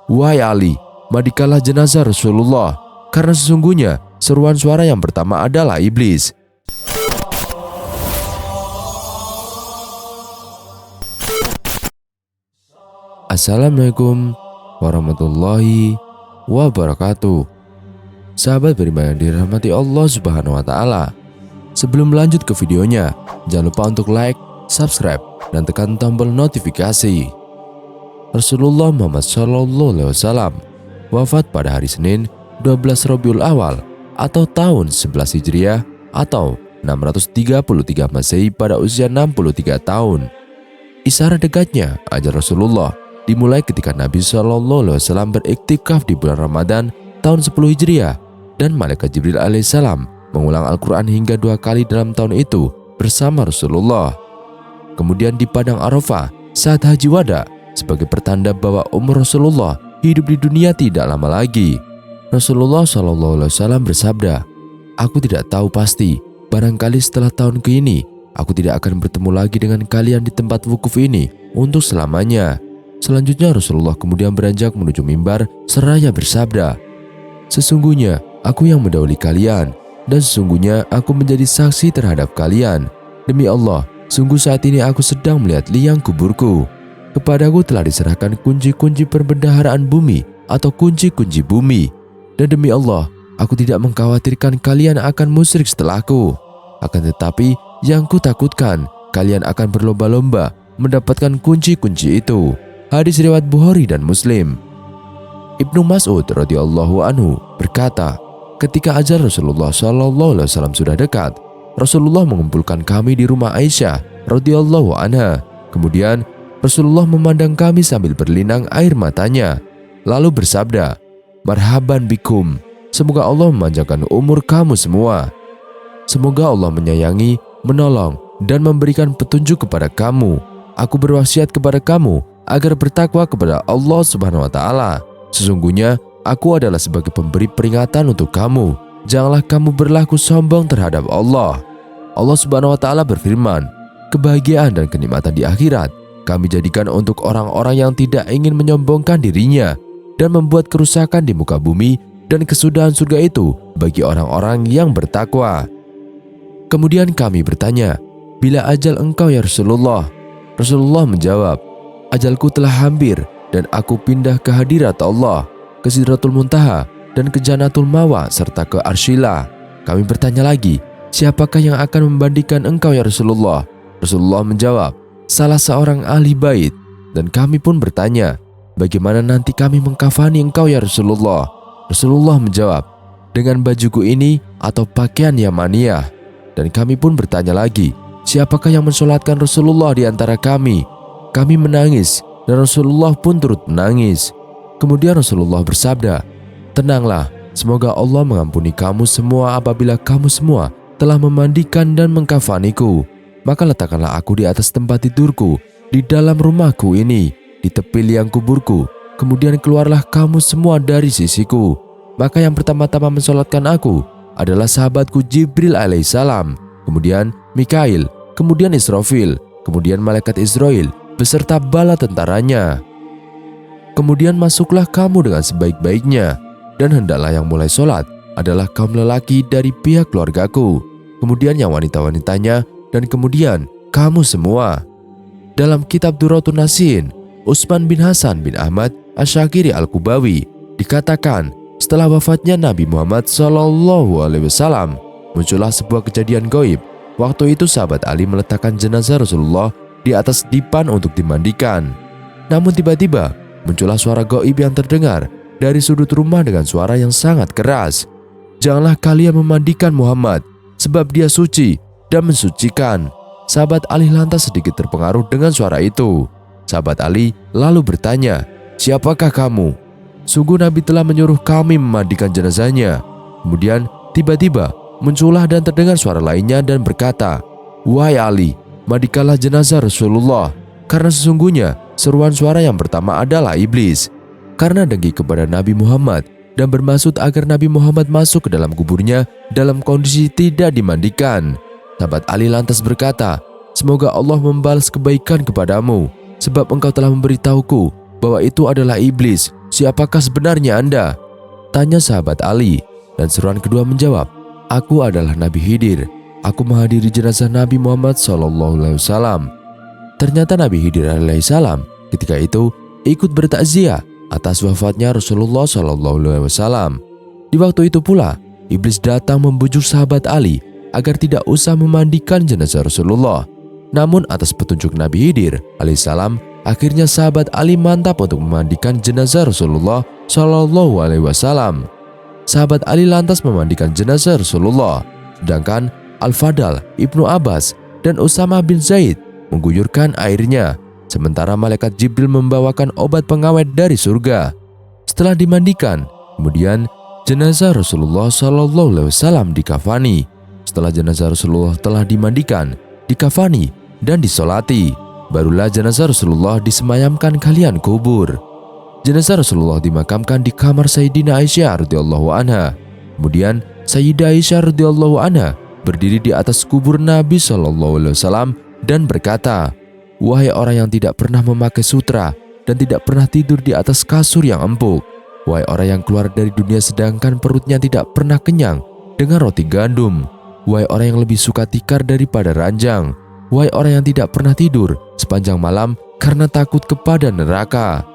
"Wahai Ali, mandikanlah jenazah Rasulullah, karena sesungguhnya seruan suara yang pertama adalah iblis." Assalamualaikum warahmatullahi wabarakatuh. Sahabat beriman yang dirahmati Allah Subhanahu wa Ta'ala, sebelum lanjut ke videonya, jangan lupa untuk like, subscribe, dan tekan tombol notifikasi. Rasulullah Muhammad SAW wafat pada hari Senin 12 Rabiul Awal atau tahun 11 Hijriah atau 633 Masehi pada usia 63 tahun. Isyarat dekatnya ajal Rasulullah dimulai ketika Nabi SAW beriktikaf di bulan Ramadan tahun 10 Hijriah dan Malaikat Jibril alaihissalam mengulang Al-Quran hingga 2 kali dalam tahun itu bersama Rasulullah. Kemudian di Padang Arafah saat Haji Wada sebagai pertanda bahwa umur Rasulullah hidup di dunia tidak lama lagi. Rasulullah SAW bersabda, "Aku tidak tahu pasti, barangkali setelah tahun ke ini aku tidak akan bertemu lagi dengan kalian di tempat wukuf ini untuk selamanya." Selanjutnya Rasulullah kemudian beranjak menuju mimbar seraya bersabda, "Sesungguhnya aku yang mendahului kalian dan sesungguhnya aku menjadi saksi terhadap kalian. Demi Allah, sungguh saat ini aku sedang melihat liang kuburku. Kepadaku telah diserahkan kunci-kunci perbendaharaan bumi atau kunci-kunci bumi. Dan demi Allah, aku tidak mengkhawatirkan kalian akan musyrik setelahku. Akan tetapi yang kutakutkan, kalian akan berlomba-lomba mendapatkan kunci-kunci itu." Hadis riwayat Bukhari dan Muslim. Ibnu Mas'ud radhiyallahu anhu berkata, ketika ajal Rasulullah SAW sudah dekat, Rasulullah mengumpulkan kami di rumah Aisyah radhiyallahu anha. Kemudian Rasulullah memandang kami sambil berlinang air matanya, lalu bersabda, "Marhaban bikum, semoga Allah memanjangkan umur kamu semua. Semoga Allah menyayangi, menolong, dan memberikan petunjuk kepada kamu. Aku berwasiat kepada kamu agar bertakwa kepada Allah Subhanahu wa Ta'ala. Sesungguhnya aku adalah sebagai pemberi peringatan untuk kamu. Janganlah kamu berlaku sombong terhadap Allah." Allah Subhanahu wa Ta'ala berfirman, "Kebahagiaan dan kenikmatan di akhirat kami jadikan untuk orang-orang yang tidak ingin menyombongkan dirinya dan membuat kerusakan di muka bumi, dan kesudahan surga itu bagi orang-orang yang bertakwa." Kemudian kami bertanya, "Bila ajal engkau ya Rasulullah?" Rasulullah menjawab, "Ajalku telah hampir dan aku pindah ke hadirat Allah, ke Sidratul Muntaha dan ke Jannatul Mawa serta ke Arsyillah." Kami bertanya lagi, "Siapakah yang akan membandingkan engkau ya Rasulullah?" Rasulullah menjawab, "Salah seorang ahli bait." Dan kami pun bertanya, "Bagaimana nanti kami mengkafani engkau ya Rasulullah?" Rasulullah menjawab, "Dengan bajuku ini atau pakaian Yamaniyah." Dan kami pun bertanya lagi, "Siapakah yang mensolatkan Rasulullah di antara kami?" Kami menangis dan Rasulullah pun turut menangis. Kemudian Rasulullah bersabda, "Tenanglah, semoga Allah mengampuni kamu semua apabila kamu semua telah memandikan dan mengkafaniku. Maka letakkanlah aku di atas tempat tidurku di dalam rumahku ini, di tepi liang kuburku. Kemudian keluarlah kamu semua dari sisiku. Maka yang pertama-tama mensolatkan aku adalah sahabatku Jibril alaihissalam, kemudian Mikail, kemudian Israfil, kemudian malaikat Israel beserta bala tentaranya. Kemudian masuklah kamu dengan sebaik-baiknya, dan hendaklah yang mulai sholat adalah kaum lelaki dari pihak keluargaku, kemudian yang wanita-wanitanya, dan kemudian kamu semua." Dalam kitab Durratun Nasin, Utsman bin Hasan bin Ahmad Asy-Syakiri Al-Kubawi dikatakan, setelah wafatnya Nabi Muhammad SAW, muncullah sebuah kejadian gaib. Waktu itu sahabat Ali meletakkan jenazah Rasulullah di atas dipan untuk dimandikan. Namun tiba-tiba muncullah suara gaib yang terdengar dari sudut rumah dengan suara yang sangat keras, "Janganlah kalian memandikan Muhammad, sebab dia suci dan mensucikan." Sahabat Ali lantas sedikit terpengaruh dengan suara itu. Sahabat Ali lalu bertanya, "Siapakah kamu?" "Sungguh Nabi telah menyuruh kami memandikan jenazahnya." Kemudian tiba-tiba muncullah dan terdengar suara lainnya dan berkata, "Wahai Ali, mandikanlah jenazah Rasulullah, karena sesungguhnya seruan suara yang pertama adalah iblis." Karena dengki kepada Nabi Muhammad dan bermaksud agar Nabi Muhammad masuk ke dalam kuburnya dalam kondisi tidak dimandikan, sahabat Ali lantas berkata, "Semoga Allah membalas kebaikan kepadamu, sebab engkau telah memberitahuku bahwa itu adalah iblis. siapakah sebenarnya Anda?" tanya sahabat Ali. Dan seruan kedua menjawab, "Aku adalah Nabi Khidir. Aku menghadiri jenazah Nabi Muhammad SAW." Ternyata Nabi Khidir alaihissalam ketika itu ikut bertakziah atas wafatnya Rasulullah SAW. Di waktu itu pula, iblis datang membujuk sahabat Ali agar tidak usah memandikan jenazah Rasulullah. Namun atas petunjuk Nabi Khidir alaihissalam, akhirnya sahabat Ali mantap untuk memandikan jenazah Rasulullah SAW. Sahabat Ali lantas memandikan jenazah Rasulullah, sedangkan Al-Fadl Ibnu Abbas dan Usama bin Zaid mengguyurkan airnya, sementara malaikat Jibril membawakan obat pengawet dari surga. Setelah dimandikan, kemudian jenazah Rasulullah SAW dikafani. Setelah jenazah Rasulullah telah dimandikan, dikafani, dan disolati, barulah jenazah Rasulullah disemayamkan kalian kubur. Jenazah Rasulullah dimakamkan di kamar Sayyidina Aisyah radhiyallahu anha. Kemudian Sayyidah Aisyah radhiyallahu anha berdiri di atas kubur Nabi SAW dan berkata, "Wahai orang yang tidak pernah memakai sutra dan tidak pernah tidur di atas kasur yang empuk, wahai orang yang keluar dari dunia sedangkan perutnya tidak pernah kenyang dengan roti gandum, wahai orang yang lebih suka tikar daripada ranjang, wahai orang yang tidak pernah tidur sepanjang malam karena takut kepada neraka."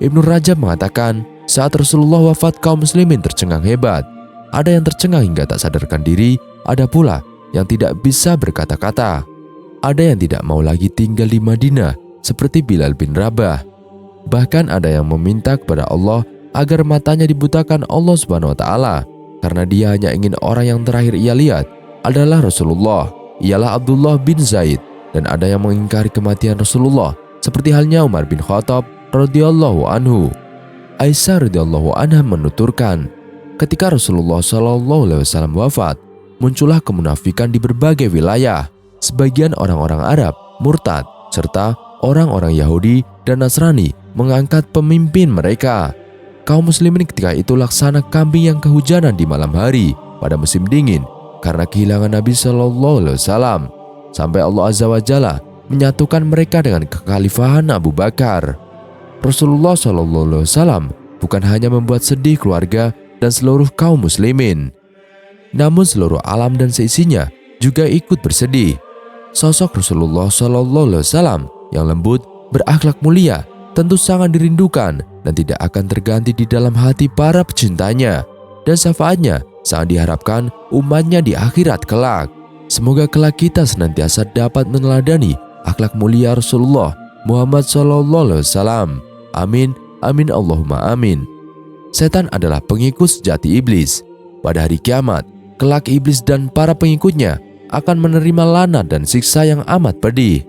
Ibnu Rajab mengatakan, saat Rasulullah wafat kaum muslimin tercengang hebat. Ada yang tercengang hingga tak sadarkan diri, ada pula yang tidak bisa berkata-kata. Ada yang tidak mau lagi tinggal di Madinah seperti Bilal bin Rabah. Bahkan ada yang meminta kepada Allah agar matanya dibutakan Allah Subhanahu wa taala karena dia hanya ingin orang yang terakhir ia lihat adalah Rasulullah, ialah Abdullah bin Zaid. Dan ada yang mengingkari kematian Rasulullah seperti halnya Umar bin Khattab radhiyallahu anhu. Aisyah radhiyallahu anha menuturkan, ketika Rasulullah SAW wafat, muncullah kemunafikan di berbagai wilayah. Sebagian orang-orang Arab murtad serta orang-orang Yahudi dan Nasrani mengangkat pemimpin mereka. Kaum muslimin ketika itu laksana kambing yang kehujanan di malam hari pada musim dingin karena kehilangan Nabi SAW, sampai Allah Azza wa Jalla menyatukan mereka dengan kekhalifahan Abu Bakar. Rasulullah SAW bukan hanya membuat sedih keluarga dan seluruh kaum muslimin, namun seluruh alam dan seisinya juga ikut bersedih. Sosok Rasulullah SAW yang lembut, berakhlak mulia, tentu sangat dirindukan dan tidak akan terganti di dalam hati para pecintanya, dan syafaatnya sangat diharapkan umatnya di akhirat kelak. Semoga kelak kita senantiasa dapat meneladani akhlak mulia Rasulullah Muhammad SAW. Amin, amin, Allahumma amin. Setan adalah pengikut sejati iblis. Pada hari kiamat, kelak iblis dan para pengikutnya akan menerima laknat dan siksa yang amat pedih.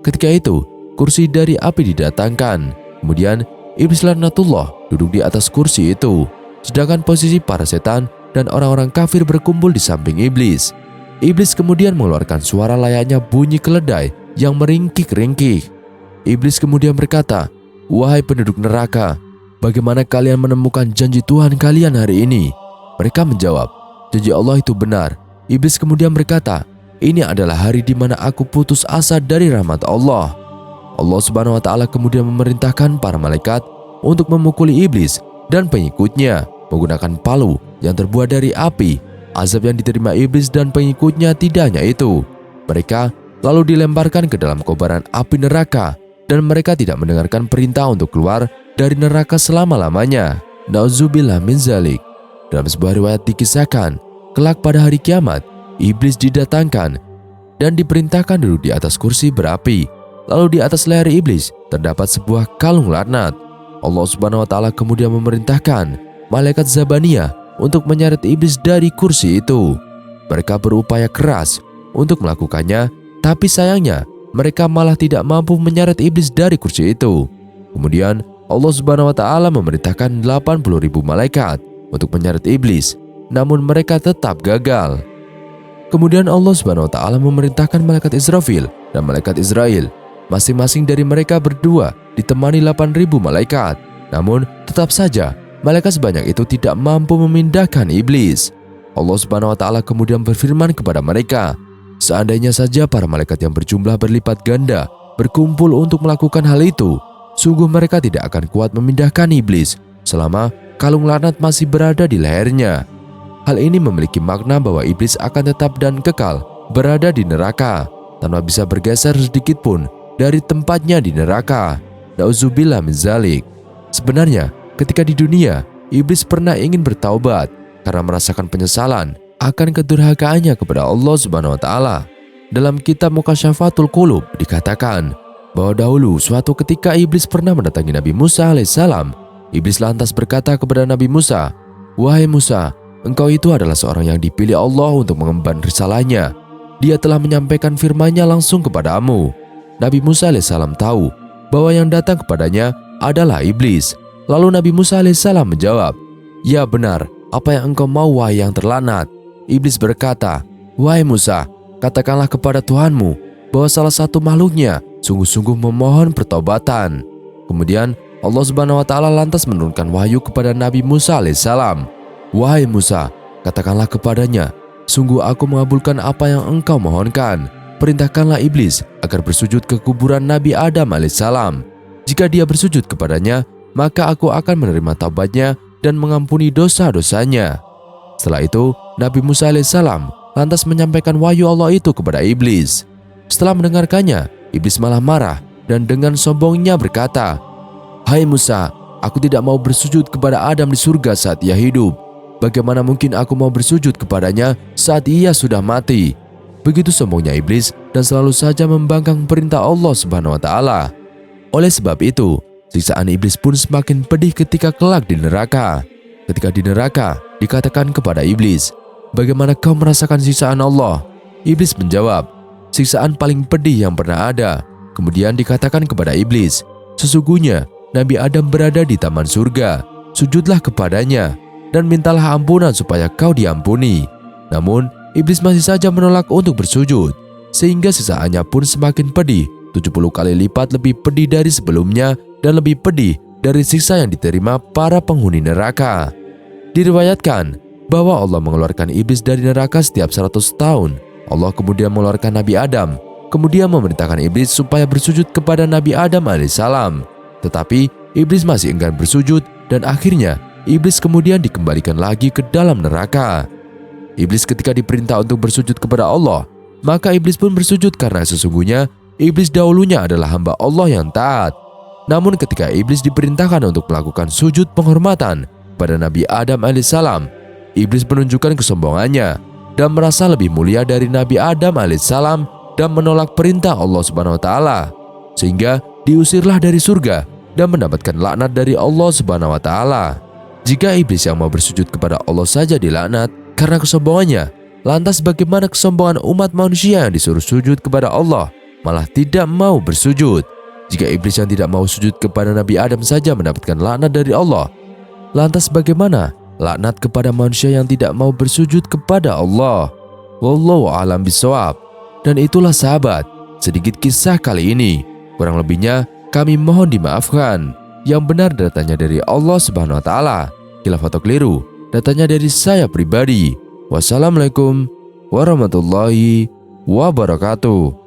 Ketika itu, kursi dari api didatangkan. Kemudian, iblis laknatullah duduk di atas kursi itu. Sedangkan posisi para setan dan orang-orang kafir berkumpul di samping iblis. Iblis kemudian mengeluarkan suara layaknya bunyi keledai yang meringkik-ringkik. Iblis kemudian berkata, "Wahai penduduk neraka, bagaimana kalian menemukan janji Tuhan kalian hari ini?" Mereka menjawab, "Janji Allah itu benar." Iblis kemudian berkata, "Ini adalah hari di mana aku putus asa dari rahmat Allah." Allah Subhanahu wa taala kemudian memerintahkan para malaikat untuk memukuli iblis dan pengikutnya menggunakan palu yang terbuat dari api. Azab yang diterima iblis dan pengikutnya tidak hanya itu. Mereka lalu dilemparkan ke dalam kobaran api neraka dan mereka tidak mendengarkan perintah untuk keluar dari neraka selama-lamanya. Nauzubillah min zalik. Dalam sebuah riwayat dikisahkan, kelak pada hari kiamat, iblis didatangkan dan diperintahkan duduk di atas kursi berapi. Lalu di atas leher iblis terdapat sebuah kalung laknat. Allah Subhanahu wa taala kemudian memerintahkan malaikat Zabaniyah untuk menyeret iblis dari kursi itu. Mereka berupaya keras untuk melakukannya, tapi sayangnya mereka malah tidak mampu menyeret iblis dari kursi itu. Kemudian Allah Subhanahu wa taala memerintahkan 80.000 malaikat untuk menyeret iblis, namun mereka tetap gagal. Kemudian Allah Subhanahu wa taala memerintahkan malaikat Israfil dan malaikat Israel. Masing-masing dari mereka berdua ditemani 8.000 malaikat. Namun tetap saja malaikat sebanyak itu tidak mampu memindahkan iblis. Allah Subhanahu wa taala kemudian berfirman kepada mereka, "Seandainya saja para malaikat yang berjumlah berlipat ganda berkumpul untuk melakukan hal itu, sungguh mereka tidak akan kuat memindahkan iblis selama kalung laknat masih berada di lehernya. Hal ini memiliki makna bahwa iblis akan tetap dan kekal berada di neraka tanpa bisa bergeser sedikit pun dari tempatnya di neraka. Nauzubillah min zalik. Sebenarnya, ketika di dunia, iblis pernah ingin bertaubat karena merasakan penyesalan akan kedurhakaannya kepada Allah Subhanahu wa taala. Dalam kitab Mukasyafatul Qulub dikatakan bahwa dahulu suatu ketika iblis pernah mendatangi Nabi Musa alaihissalam. Iblis lantas berkata kepada Nabi Musa, "Wahai Musa, engkau itu adalah seorang yang dipilih Allah untuk mengemban risalahnya. Dia telah menyampaikan firman-Nya langsung kepadamu." Nabi Musa alaihissalam tahu bahwa yang datang kepadanya adalah iblis. Lalu Nabi Musa alaihissalam menjawab, "Ya benar, apa yang engkau mau wahai yang terlaknat?" Iblis berkata, "Wahai Musa, katakanlah kepada Tuhanmu bahwa salah satu makhluknya sungguh-sungguh memohon pertobatan." Kemudian Allah Subhanahu wa taala lantas menurunkan wahyu kepada Nabi Musa alaihissalam. "Wahai Musa, katakanlah kepadanya, sungguh aku mengabulkan apa yang engkau mohonkan. Perintahkanlah iblis agar bersujud ke kuburan Nabi Adam alaihissalam. Jika dia bersujud kepadanya, maka aku akan menerima taubatnya dan mengampuni dosa-dosanya." Setelah itu, Nabi Musa alaihissalam lantas menyampaikan wahyu Allah itu kepada iblis. Setelah mendengarkannya, iblis malah marah dan dengan sombongnya berkata, "Hai Musa, aku tidak mau bersujud kepada Adam di surga saat ia hidup. Bagaimana mungkin aku mau bersujud kepadanya saat ia sudah mati?" Begitu sombongnya iblis dan selalu saja membangkang perintah Allah Subhanahu wa taala. Oleh sebab itu, siksaan iblis pun semakin pedih ketika kelak di neraka. Ketika di neraka, dikatakan kepada iblis, "Bagaimana kau merasakan siksaan Allah?" Iblis menjawab, "Siksaan paling pedih yang pernah ada." Kemudian dikatakan kepada iblis, "Sesungguhnya Nabi Adam berada di taman surga. Sujudlah kepadanya dan mintalah ampunan supaya kau diampuni." Namun, iblis masih saja menolak untuk bersujud, sehingga siksaannya pun semakin pedih, 70 kali lipat lebih pedih dari sebelumnya dan lebih pedih dari siksa yang diterima para penghuni neraka. Diriwayatkan bahwa Allah mengeluarkan iblis dari neraka setiap 100 tahun. Allah kemudian mengeluarkan Nabi Adam, kemudian memerintahkan iblis supaya bersujud kepada Nabi Adam alaihissalam. Tetapi iblis masih enggan bersujud dan akhirnya iblis kemudian dikembalikan lagi ke dalam neraka. Iblis ketika diperintah untuk bersujud kepada Allah, maka iblis pun bersujud karena sesungguhnya iblis dahulunya adalah hamba Allah yang taat. Namun ketika iblis diperintahkan untuk melakukan sujud penghormatan pada Nabi Adam alaihissalam, iblis menunjukkan kesombongannya dan merasa lebih mulia dari Nabi Adam alaihissalam dan menolak perintah Allah Subhanahu wa taala, sehingga diusirlah dari surga dan mendapatkan laknat dari Allah Subhanahu wa taala. Jika iblis yang mau bersujud kepada Allah saja dilaknat karena kesombongannya, lantas bagaimana kesombongan umat manusia yang disuruh sujud kepada Allah malah tidak mau bersujud? Jika iblis yang tidak mau sujud kepada Nabi Adam saja mendapatkan laknat dari Allah, lantas bagaimana laknat kepada manusia yang tidak mau bersujud kepada Allah? Wallahu a'lam bishawab. Dan itulah sahabat, sedikit kisah kali ini. Kurang lebihnya kami mohon dimaafkan. Yang benar datanya dari Allah Subhanahu wa taala. Khilaf atau keliru datanya dari saya pribadi. Wassalamualaikum warahmatullahi wabarakatuh.